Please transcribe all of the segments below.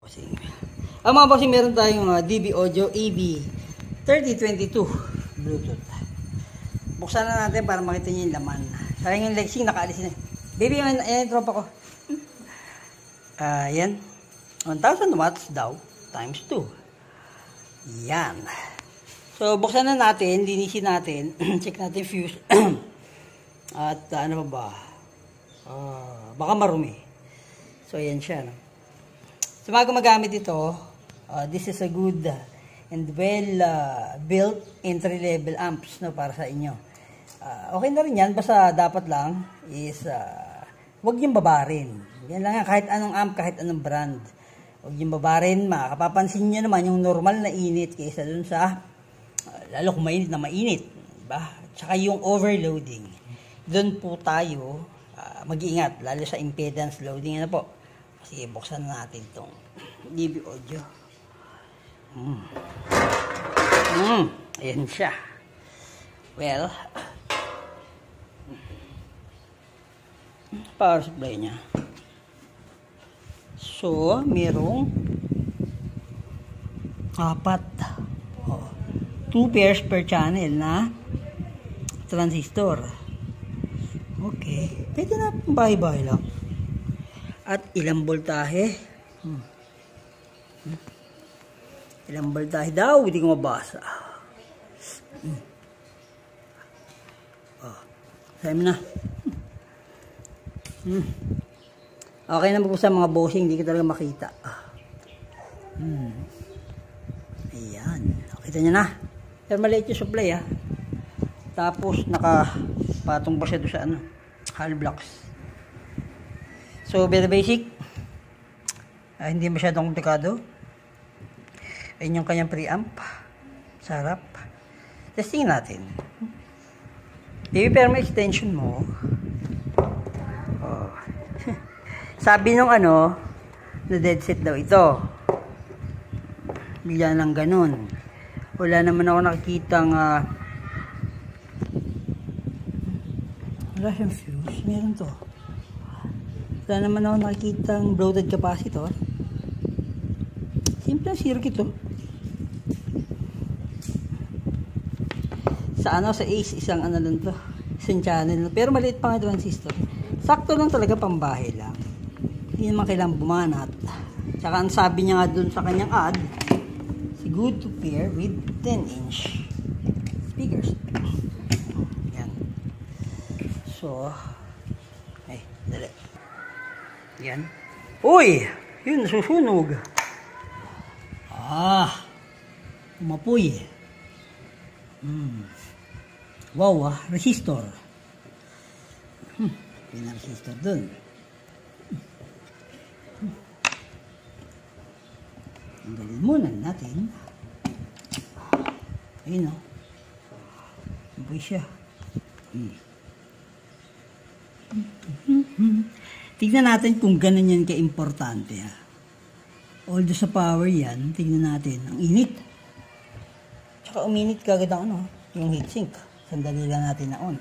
Bossing. Mga bossing, meron tayong DB Audio AB3022 Bluetooth. Buksan na natin para makita niyo yung laman. Sayang yung Lexing, nakaalis na. Baby, yan yung tropa ko. Yan. 1,000 watts daw, times 2. Yan. So, buksan na natin, linisin natin. Check natin fuse. At ano ba? Baka marumi. So, yan siya. No? Sa mga gumagamit ito, this is a good and well built entry-level amps, no, para sa inyo. Okay na rin yan, basta dapat lang is huwag niyong babarin. Yan lang yan, kahit anong amp, kahit anong brand. Huwag niyong babarin, makapapansin niyo naman yung normal na init kaysa dun sa, lalo kung mainit na mainit. Diba? Tsaka yung overloading. Doon po tayo mag-iingat, lalo sa impedance loading. Ano po? Sige, buksan natin itong DB Audio. Ayan siya. Well, power supply niya. So, merong 2 pairs per channel na transistor. Okay. Pwede na bahay-bahay lang. At ilang voltahe? Ilang voltahe daw? Hindi ko mabasa. Sabi mo na. Okay na po sa mga bossing. Hindi ko talaga makita. Ayan. Kita nyo na. Pero maliit yung supply Tapos nakapatong pa siya doon sa hollow blocks. So, very basic. Hindi masyadong komplikado. Ayun yung kanyang preamp. Sarap. Testing natin. I-pair mo extension mo. Sabi nung na dead set daw ito. Bigla lang ganun. Wala naman ako nakikitang wala siyang fuse. Meron to. Wala naman ako nakikitang bloated capacitor. Simple circuit to. Sa sa Ace, isang lang to. Isang channel. Pero maliit pa nga transistor. Sakto lang talaga, pambahay lang. Hindi naman kailangang bumanat. Tsaka ang sabi niya nga dun sa kanyang ad, it's good to pair with 10-inch speakers. Yan. So, ay, dali. Yan. Uy! Yun, nasusunog. Umapoy. Wow, resistor. May resistor dun. Tanggalin muna natin. Ayun umapoy siya. Tignan natin kung ganun yan ka-importante. Although sa power yan, tignan natin. Ang init. Tsaka uminit kagad ang yung heatsink. Sandali lang natin na on.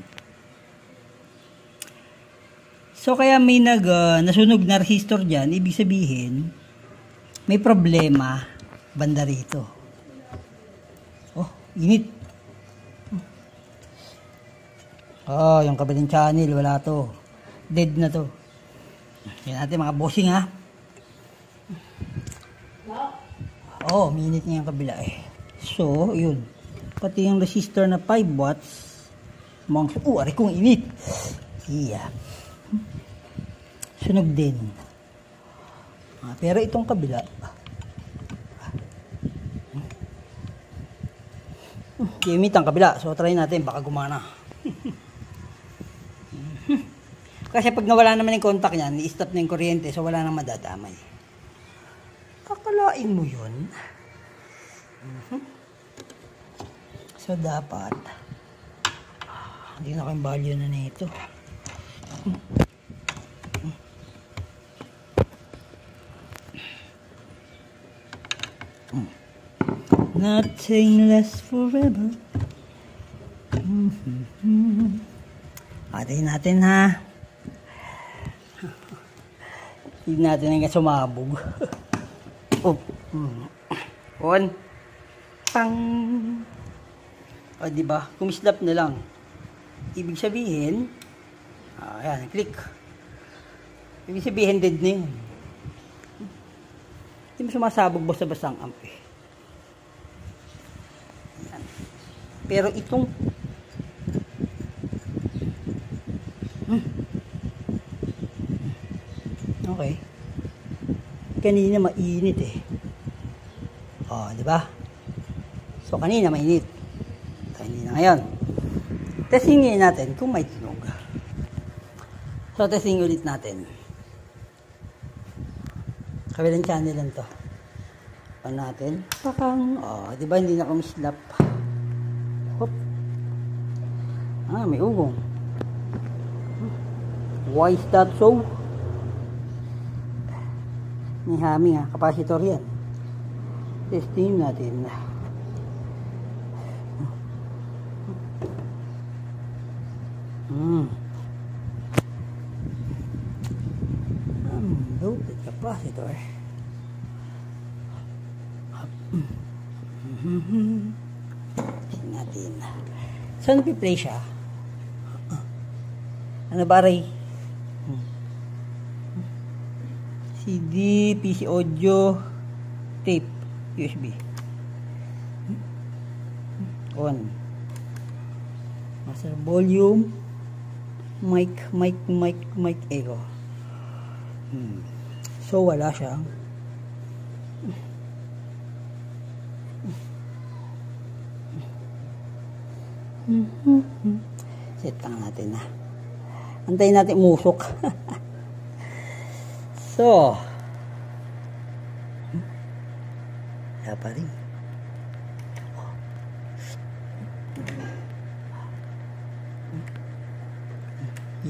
So kaya may nasunog na resistor dyan, ibig sabihin, may problema banda rito. Init. Yung kabilang channel, wala to. Dead na to. Yan natin mga bossing minit niya yung kabila So, yun. Pati yung resistor na 5 watts. Aray kong init. Sunog din. Pero itong kabila. Init ang kabila. So, try natin. Baka gumana. Kasi pag nawala naman yung contact niyan, i-stop na yung kuryente, so wala nang madadamay. Kakalain mo yun. So, dapat hindi na kayong value na nito. Nothing lasts forever. Patayin natin Tignan natin hanggang sumabog. Oh. On. Pang. O, diba? Kumislap na lang. Ibig sabihin, ayan, click. Ibig sabihin, dead na yun. Hindi mo sumasabog basta-basta ang amp eh. Ayan. Pero itong okay. Kanina mainit eh. Oh, di ba? So kanina mainit. So hindi na ngayon. Testingin natin kung may tunog. So testing ulit natin. Kabilang channel lang to. On natin. Pakang. Oh, di ba hindi na kumislap? Hop. May ugong. Why is that so? May humming capacitor yan. Testing natin. Loaded capacitor. Testing natin. So, napiplay siya. Ano ba, Ray? CD, PC audio, tape, USB. On. Master volume, mic, echo. So, wala siya. Set lang natin na. Antayin natin umusok. So, wala pa rin.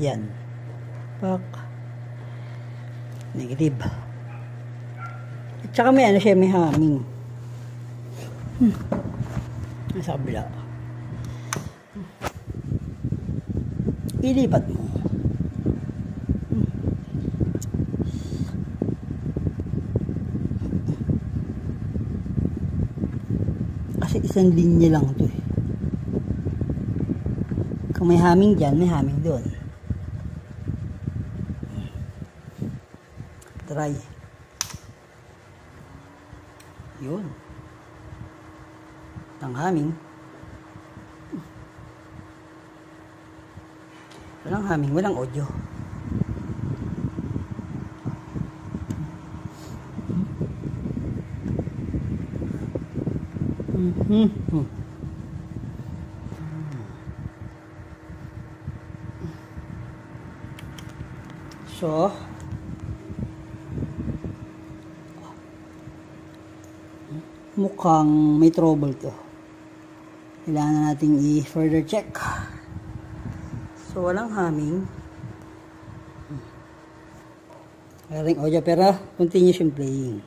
Yan. Pak. Negative. At saka may ano siya, may humming. Nasa kabila. Ilipat mo. Kasi isang linya lang ito eh. Kung may humming dyan, may humming doon. Try. Yun. Ang humming. Walang humming, walang audio. So, mukhang may trouble to. Kailangan na natin i-further check. So, walang humming. Walang audio, pero continuous yung playing.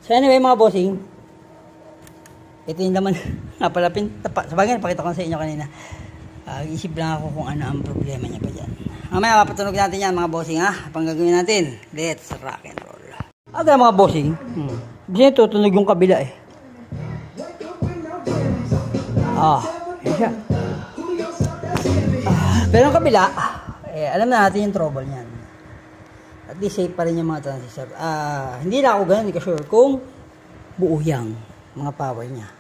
So, anyway mga bossing, ito yung laman. Napalapin. Sabagay, napakita ko sa inyo kanina. Isip lang ako kung ano ang problema niya pa dyan. Mamaya, mapatunog natin yan mga bossing ha. Pang gagawin natin, let's rock and roll. Okay mga bossing. Bisa tutunog yung kabila eh. Yan siya. Pero yung kabila, alam na natin yung trouble niyan. At least safe pa rin yung mga transistor. Hindi na ako ganun, hindi ko sure kung buo yang mga power niya.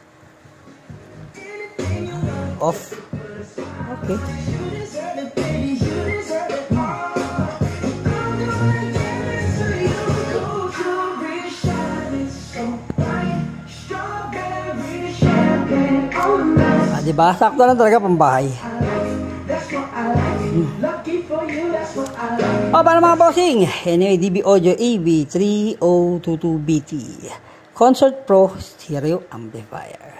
Off. Okay. Diba? Sakto lang talaga pambahay. Para mga bossing, anyway, DB Audio AV3022BT Concert Pro Stereo Amplifier.